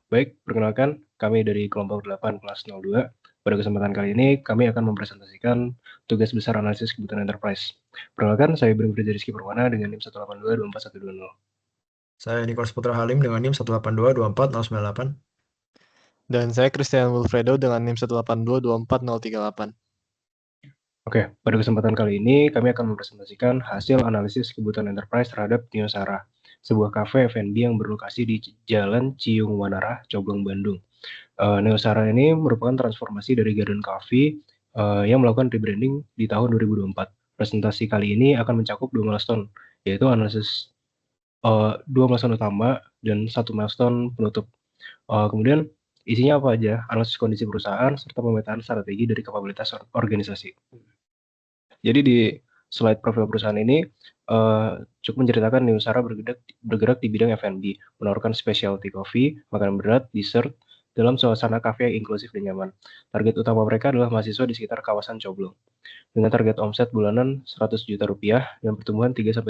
Baik, perkenalkan kami dari kelompok 8 kelas 02. Pada kesempatan kali ini kami akan mempresentasikan tugas besar analisis kebutuhan enterprise. Perkenalkan, saya Ibrahim Firza Rizky Perwana dengan NIM 182241120. Saya Nicholas Putra Halim dengan NIM 182240098. Dan saya Christian Wilfredo dengan NIM 182240038. Oke, pada kesempatan kali ini kami akan mempresentasikan hasil analisis kebutuhan enterprise terhadap Neosara, sebuah kafe F&B yang berlokasi di Jalan Ciyung Wanara, Coblong, Bandung. Neosara ini merupakan transformasi dari Garden Coffee yang melakukan rebranding di tahun 2024. Presentasi kali ini akan mencakup 2 milestone, yaitu analisis 2 milestone utama dan 1 milestone penutup. Kemudian isinya apa aja? Analisis kondisi perusahaan serta pemetaan strategi dari kapabilitas organisasi. Jadi di slide profil perusahaan ini cukup menceritakan Neosara bergerak di bidang F&B, menawarkan specialty coffee, makanan berat, dessert, dalam suasana kafe yang inklusif dan nyaman. Target utama mereka adalah mahasiswa di sekitar kawasan Coblong, dengan target omset bulanan 100 juta rupiah dan pertumbuhan 3-5%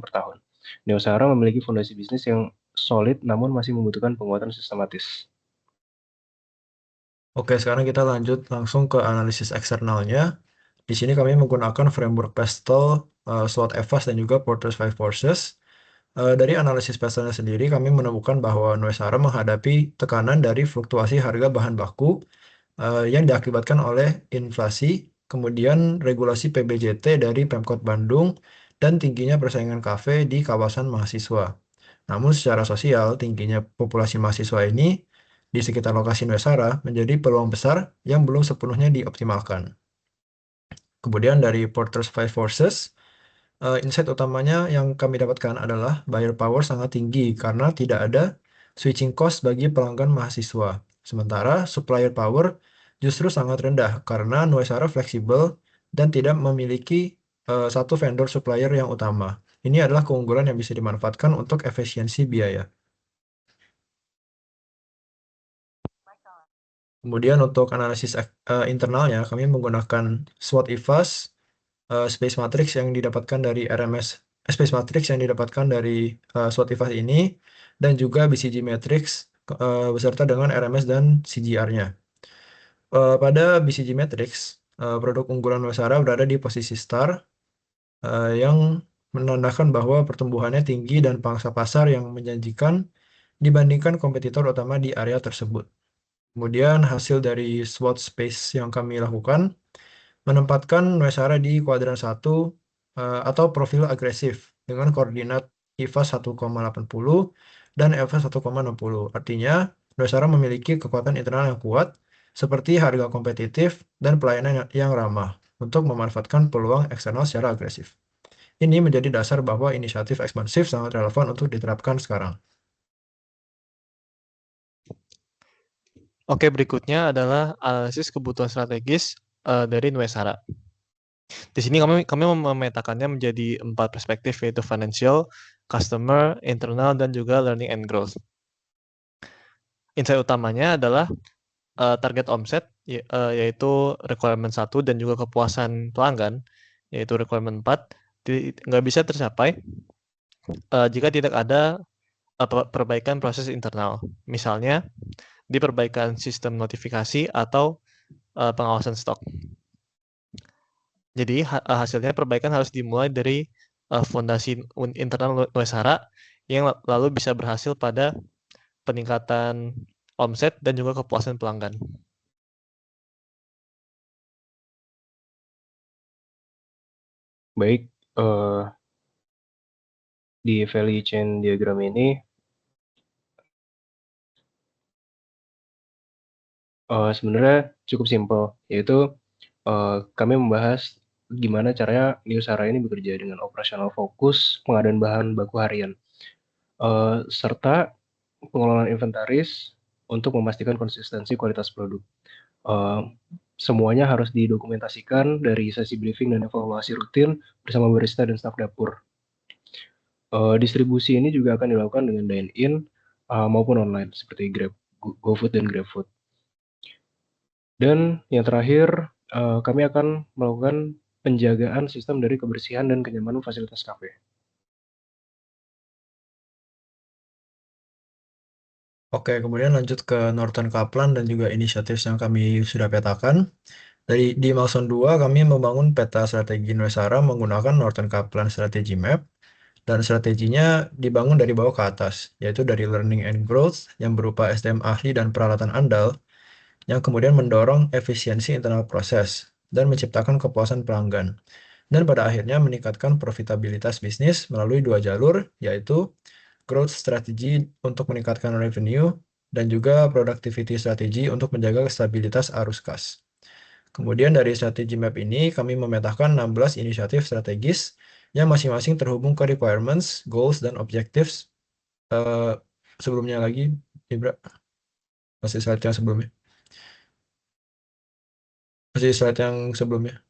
per tahun. Neosara memiliki fondasi bisnis yang solid namun masih membutuhkan penguatan sistematis. Oke, sekarang kita lanjut langsung ke analisis eksternalnya. Di sini kami menggunakan framework Pestle, SWOT EVAS, dan juga Porter's Five Forces. Dari analisis Pestle sendiri, kami menemukan bahwa Nuesara menghadapi tekanan dari fluktuasi harga bahan baku yang diakibatkan oleh inflasi, kemudian regulasi PBJT dari Pemkot Bandung, dan tingginya persaingan kafe di kawasan mahasiswa. Namun secara sosial, tingginya populasi mahasiswa ini di sekitar lokasi Nuesara menjadi peluang besar yang belum sepenuhnya dioptimalkan. Kemudian dari Porter's Five Forces, insight utamanya yang kami dapatkan adalah buyer power sangat tinggi karena tidak ada switching cost bagi pelanggan mahasiswa. Sementara supplier power justru sangat rendah karena Nuesara fleksibel dan tidak memiliki satu vendor supplier yang utama. Ini adalah keunggulan yang bisa dimanfaatkan untuk efisiensi biaya. Kemudian untuk analisis internalnya, kami menggunakan SWOT EVAS, Space Matrix yang didapatkan dari Space Matrix yang didapatkan dari SWOT EVAS ini, dan juga BCG Matrix beserta dengan RMS dan CGR-nya. Pada BCG Matrix, produk unggulan Nuesara berada di posisi star, yang menandakan bahwa pertumbuhannya tinggi dan pangsa pasar yang menjanjikan dibandingkan kompetitor utama di area tersebut. Kemudian hasil dari SWOT Space yang kami lakukan menempatkan Nuesara di kuadran 1 atau profil agresif dengan koordinat IVA 1,80 dan EVA 1,60. Artinya, Nuesara memiliki kekuatan internal yang kuat seperti harga kompetitif dan pelayanan yang ramah untuk memanfaatkan peluang eksternal secara agresif. Ini menjadi dasar bahwa inisiatif ekspansif sangat relevan untuk diterapkan sekarang. Oke, berikutnya adalah analisis kebutuhan strategis dari Nuesara. Di sini kami memetakannya menjadi 4 perspektif, yaitu financial, customer, internal, dan juga learning and growth. Insight utamanya adalah target omset, yaitu requirement 1, dan juga kepuasan pelanggan, yaitu requirement 4, nggak bisa tercapai jika tidak ada perbaikan proses internal. Misalnya, di perbaikan sistem notifikasi atau pengawasan stok. Jadi hasilnya perbaikan harus dimulai dari fondasi internal Nuesara yang lalu bisa berhasil pada peningkatan omset dan juga kepuasan pelanggan. Baik, di value chain diagram ini sebenarnya cukup simpel, yaitu kami membahas gimana caranya Neosara ini bekerja dengan operasional fokus, pengadaan bahan baku harian, serta pengelolaan inventaris untuk memastikan konsistensi kualitas produk. Semuanya harus didokumentasikan dari sesi briefing dan evaluasi rutin bersama barista dan staf dapur. Distribusi ini juga akan dilakukan dengan dine-in maupun online seperti GoFood dan GrabFood. Dan yang terakhir, kami akan melakukan penjagaan sistem dari kebersihan dan kenyamanan fasilitas kafe. Oke, kemudian lanjut ke Norton Kaplan dan juga inisiatif yang kami sudah petakan. Di milestone 2, kami membangun peta strategi Nuesara menggunakan Norton Kaplan Strategy Map, dan strateginya dibangun dari bawah ke atas, yaitu dari learning and growth yang berupa SDM ahli dan peralatan andal, yang kemudian mendorong efisiensi internal proses dan menciptakan kepuasan pelanggan. Dan pada akhirnya meningkatkan profitabilitas bisnis melalui 2 jalur, yaitu growth strategy untuk meningkatkan revenue, dan juga productivity strategy untuk menjaga stabilitas arus kas. Kemudian dari strategi map ini, kami memetakan 16 inisiatif strategis yang masing-masing terhubung ke requirements, goals, dan objectives. Sebelumnya lagi, Ibra, masih slide yang sebelumnya. Masih slide yang sebelumnya.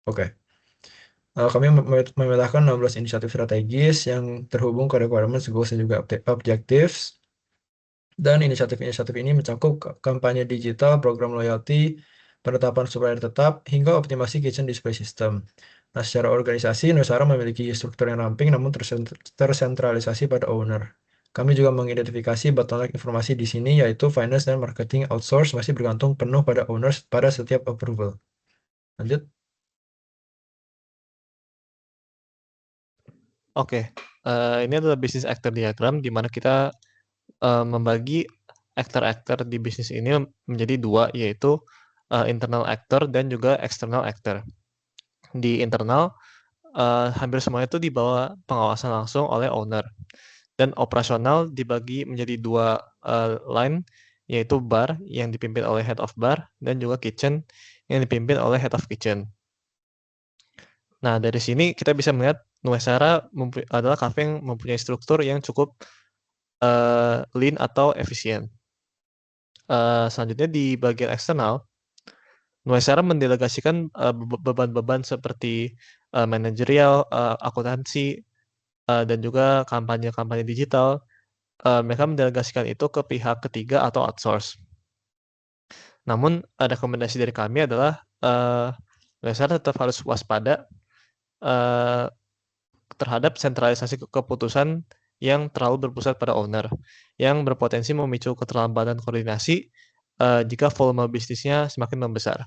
Oke. Kami memetakan 16 inisiatif strategis yang terhubung ke requirements, goals, dan juga objectives. Dan inisiatif-inisiatif ini mencakup kampanye digital, program loyalty, penetapan supplier tetap, hingga optimasi kitchen display system. Nah, secara organisasi, Nuesara memiliki struktur yang ramping namun tersentralisasi pada owner. Kami juga mengidentifikasi bottleneck informasi di sini, yaitu finance dan marketing outsource masih bergantung penuh pada owners pada setiap approval. Lanjut. Oke, ini adalah business actor diagram di mana kita membagi aktor-aktor di bisnis ini menjadi dua, yaitu internal actor dan juga external actor. Di internal, hampir semuanya itu di bawah pengawasan langsung oleh owner. Dan operasional dibagi menjadi dua line, yaitu bar yang dipimpin oleh head of bar dan juga kitchen yang dipimpin oleh head of kitchen. Nah, dari sini kita bisa melihat Nuesara adalah kafe yang mempunyai struktur yang cukup lean atau efisien. Selanjutnya di bagian eksternal, Nuesara mendelegasikan beban-beban seperti manajerial, akuntansi, dan juga kampanye-kampanye digital. Mereka mendelegasikan itu ke pihak ketiga atau outsource. Namun, rekomendasi dari kami adalah Nuesara tetap harus waspada terhadap sentralisasi keputusan yang terlalu berpusat pada owner, yang berpotensi memicu keterlambatan koordinasi jika volume bisnisnya semakin membesar.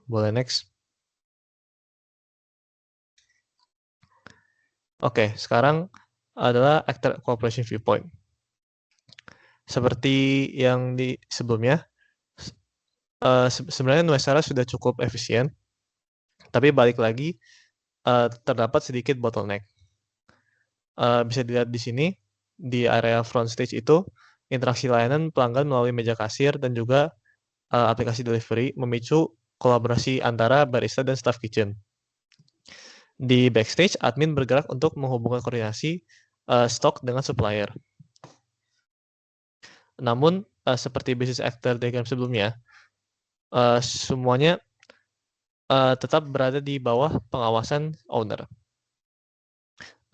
Boleh next. Oke, sekarang adalah actor cooperation viewpoint. Seperti yang di sebelumnya, sebenarnya Nuesara sudah cukup efisien, tapi balik lagi terdapat sedikit bottleneck. Bisa dilihat di sini, di area front stage itu, interaksi layanan pelanggan melalui meja kasir dan juga aplikasi delivery memicu kolaborasi antara barista dan staff kitchen. Di backstage, admin bergerak untuk menghubungkan koordinasi stok dengan supplier. Namun, seperti business actor diagram sebelumnya, semuanya tetap berada di bawah pengawasan owner.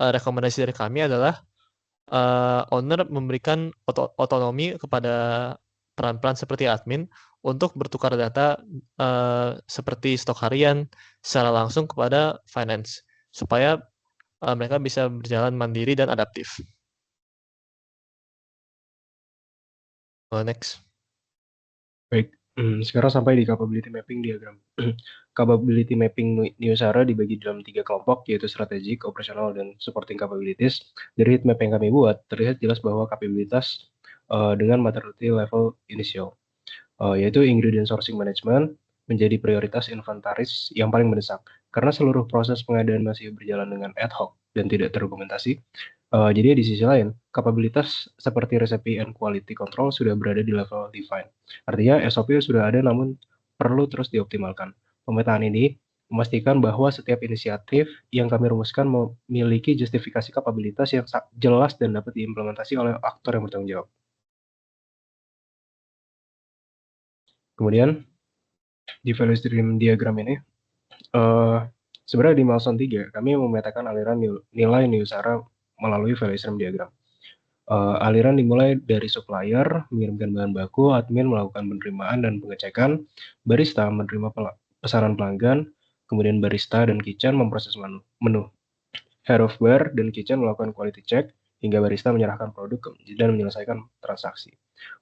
Rekomendasi dari kami adalah owner memberikan otonomi kepada peran-peran seperti admin untuk bertukar data seperti stok harian secara langsung kepada finance, supaya mereka bisa berjalan mandiri dan adaptif. Next. Baik, sekarang sampai di capability mapping diagram. Capability mapping Nuesara dibagi dalam 3 kelompok, yaitu strategic, operational, dan supporting capabilities. Dari heat map yang kami buat, terlihat jelas bahwa kapabilitas dengan maturity level initial, yaitu ingredient sourcing management menjadi prioritas inventaris yang paling mendesak. Karena seluruh proses pengadaan masih berjalan dengan ad hoc dan tidak terdokumentasi, jadi di sisi lain, kapabilitas seperti recipe and quality control sudah berada di level define. Artinya SOP sudah ada namun perlu terus dioptimalkan. Pemetaan ini memastikan bahwa setiap inisiatif yang kami rumuskan memiliki justifikasi kapabilitas yang jelas dan dapat diimplementasi oleh aktor yang bertanggung jawab. Kemudian di value stream diagram ini, sebenarnya di milestone 3 kami memetakan aliran nilai Nuesara melalui value stream diagram. Aliran dimulai dari supplier mengirimkan bahan baku, admin melakukan penerimaan dan pengecekan, barista menerima pesanan pelanggan, kemudian barista dan kitchen memproses menu, head of bar dan kitchen melakukan quality check, hingga barista menyerahkan produk dan menyelesaikan transaksi.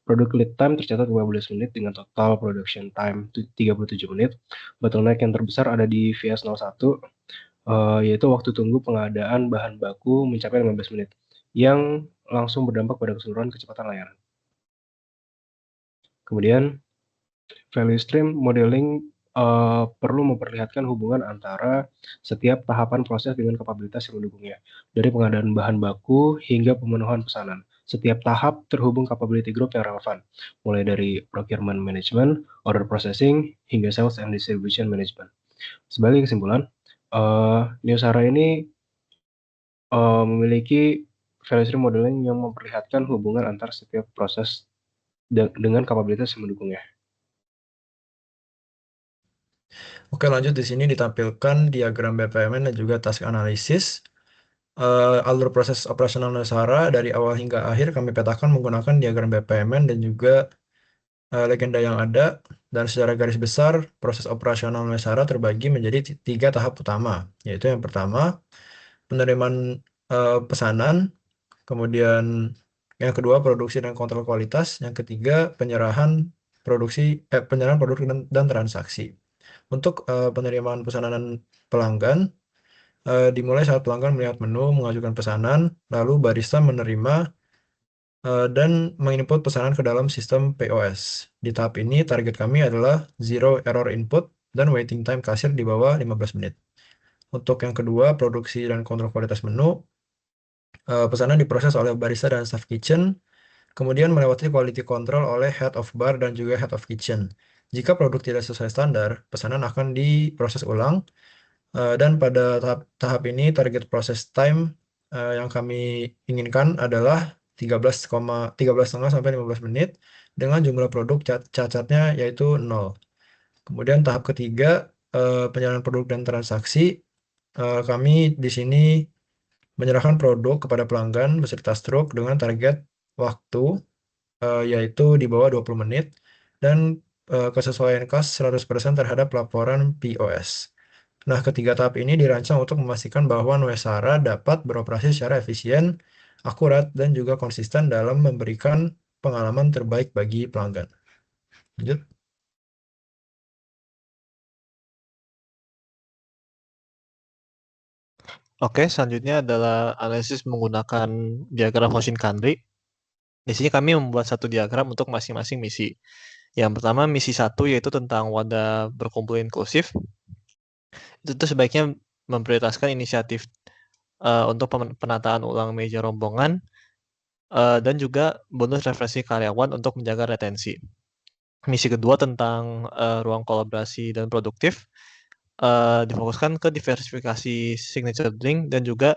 Produk lead time tercatat 15 menit dengan total production time 37 menit. Bottleneck yang terbesar ada di VS01, yaitu waktu tunggu pengadaan bahan baku mencapai 15 menit, yang langsung berdampak pada keseluruhan kecepatan layanan. Kemudian, value stream modeling perlu memperlihatkan hubungan antara setiap tahapan proses dengan kapabilitas yang mendukungnya, dari pengadaan bahan baku hingga pemenuhan pesanan. Setiap tahap terhubung capability group yang relevan, mulai dari procurement management, order processing, hingga sales and distribution management. Sebagai kesimpulan, Newsara ini memiliki value stream modeling yang memperlihatkan hubungan antara setiap proses dengan kapabilitas yang mendukungnya. Oke, lanjut di sini ditampilkan diagram BPMN dan juga task analysis. Alur proses operasional Nusara dari awal hingga akhir kami petakan menggunakan diagram BPMN dan juga legenda yang ada, dan secara garis besar proses operasional Nusara terbagi menjadi 3 tahap utama, yaitu yang pertama penerimaan pesanan, kemudian yang kedua produksi dan kontrol kualitas, yang ketiga penyerahan produk dan transaksi. Untuk penerimaan pesanan pelanggan, dimulai saat pelanggan melihat menu, mengajukan pesanan, lalu barista menerima dan menginput pesanan ke dalam sistem POS. Di tahap ini target kami adalah zero error input dan waiting time kasir di bawah 15 menit. Untuk yang kedua, produksi dan kontrol kualitas menu, pesanan diproses oleh barista dan staff kitchen, kemudian melewati quality control oleh head of bar dan juga head of kitchen. Jika produk tidak sesuai standar, pesanan akan diproses ulang, dan pada tahap ini target proses time yang kami inginkan adalah 13,5 sampai 15 menit dengan jumlah produk cacatnya yaitu 0. Kemudian tahap ketiga, penyerahan produk dan transaksi. Kami di sini menyerahkan produk kepada pelanggan beserta struk dengan target waktu yaitu di bawah 20 menit dan kesesuaian cost 100% terhadap laporan POS. Nah, ketiga tahap ini dirancang untuk memastikan bahwa Nuesara dapat beroperasi secara efisien, akurat, dan juga konsisten dalam memberikan pengalaman terbaik bagi pelanggan. Lanjut. Oke, selanjutnya adalah analisis menggunakan diagram Hoshin-Kanri. Di sini kami membuat satu diagram untuk masing-masing misi. Yang pertama, misi 1 yaitu tentang wadah berkumpul inklusif. Itu sebaiknya memprioritaskan inisiatif untuk penataan ulang meja rombongan dan juga bonus referensi karyawan untuk menjaga retensi. Misi kedua tentang ruang kolaborasi dan produktif, difokuskan ke diversifikasi signature drink dan juga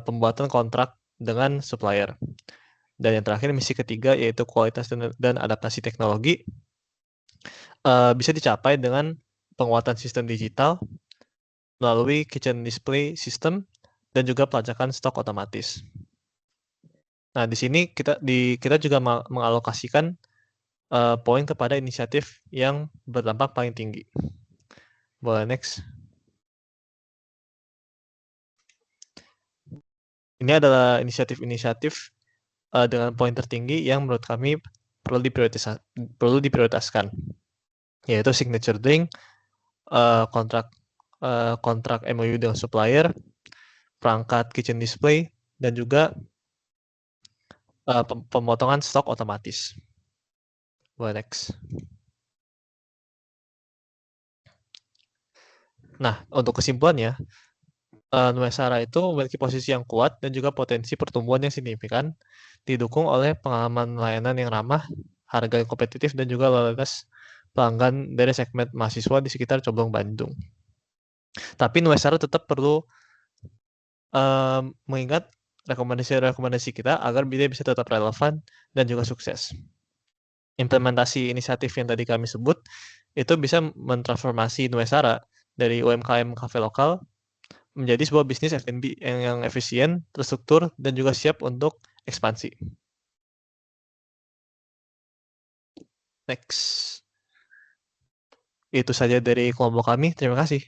pembuatan kontrak dengan supplier. Dan yang terakhir, misi ketiga yaitu kualitas dan adaptasi teknologi, bisa dicapai dengan penguatan sistem digital melalui kitchen display system dan juga pelacakan stok otomatis. Nah, di sini kita juga mengalokasikan poin kepada inisiatif yang berdampak paling tinggi. Boleh next. Ini adalah inisiatif-inisiatif dengan poin tertinggi yang menurut kami perlu diprioritaskan, yaitu signature drink, kontrak MOU dengan supplier, perangkat kitchen display, dan juga pemotongan stok otomatis. Boleh next. Nah, untuk kesimpulannya, Nuesara itu memiliki posisi yang kuat dan juga potensi pertumbuhan yang signifikan, didukung oleh pengalaman layanan yang ramah, harga yang kompetitif, dan juga loyalitas pelanggan dari segmen mahasiswa di sekitar Coblong, Bandung. Tapi Nuesara tetap perlu mengingat rekomendasi-rekomendasi kita agar dia bisa tetap relevan dan juga sukses. Implementasi inisiatif yang tadi kami sebut itu bisa mentransformasi Nuesara dari UMKM kafe lokal menjadi sebuah bisnis F&B yang efisien, terstruktur, dan juga siap untuk ekspansi. Next. Itu saja dari kelompok kami. Terima kasih.